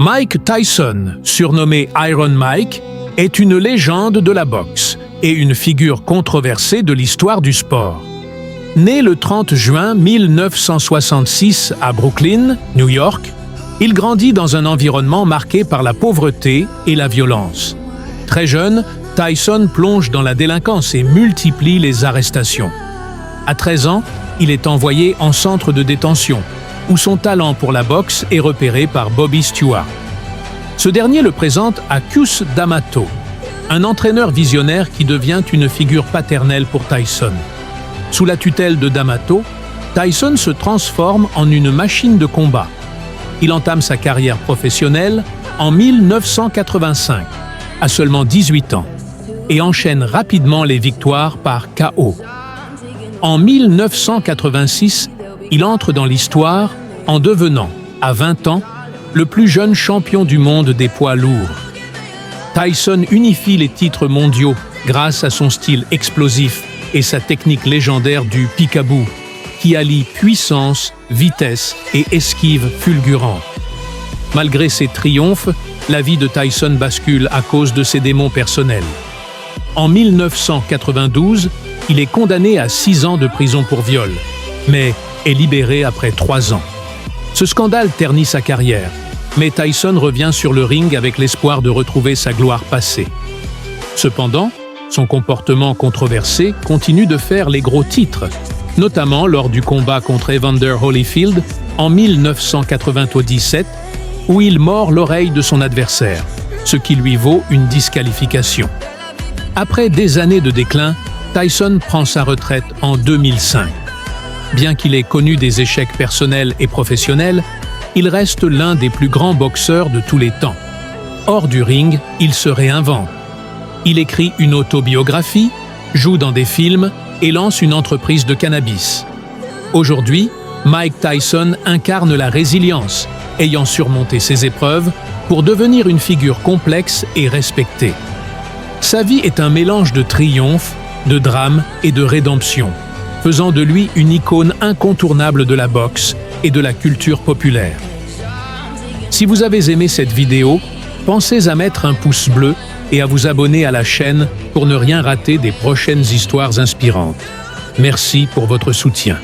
Mike Tyson, surnommé Iron Mike, est une légende de la boxe et une figure controversée de l'histoire du sport. Né le 30 juin 1966 à Brooklyn, New York, il grandit dans un environnement marqué par la pauvreté et la violence. Très jeune, Tyson plonge dans la délinquance et multiplie les arrestations. À 13 ans, il est envoyé en centre de détention, où son talent pour la boxe est repéré par Bobby Stewart. Ce dernier le présente à Cus D'Amato, un entraîneur visionnaire qui devient une figure paternelle pour Tyson. Sous la tutelle de D'Amato, Tyson se transforme en une machine de combat. Il entame sa carrière professionnelle en 1985, à seulement 18 ans, et enchaîne rapidement les victoires par KO. En 1986, il entre dans l'histoire en devenant, à 20 ans, le plus jeune champion du monde des poids lourds. Tyson unifie les titres mondiaux grâce à son style explosif et sa technique légendaire du peekaboo, qui allie puissance, vitesse et esquive fulgurante. Malgré ses triomphes, la vie de Tyson bascule à cause de ses démons personnels. En 1992, il est condamné à 6 ans de prison pour viol, mais est libéré après 3 ans. Ce scandale ternit sa carrière, mais Tyson revient sur le ring avec l'espoir de retrouver sa gloire passée. Cependant, son comportement controversé continue de faire les gros titres, notamment lors du combat contre Evander Holyfield en 1997, où il mord l'oreille de son adversaire, ce qui lui vaut une disqualification. Après des années de déclin, Tyson prend sa retraite en 2005. Bien qu'il ait connu des échecs personnels et professionnels, il reste l'un des plus grands boxeurs de tous les temps. Hors du ring, il se réinvente. Il écrit une autobiographie, joue dans des films et lance une entreprise de cannabis. Aujourd'hui, Mike Tyson incarne la résilience, ayant surmonté ses épreuves pour devenir une figure complexe et respectée. Sa vie est un mélange de triomphe, de drame et de rédemption, faisant de lui une icône incontournable de la boxe et de la culture populaire. Si vous avez aimé cette vidéo, pensez à mettre un pouce bleu et à vous abonner à la chaîne pour ne rien rater des prochaines histoires inspirantes. Merci pour votre soutien.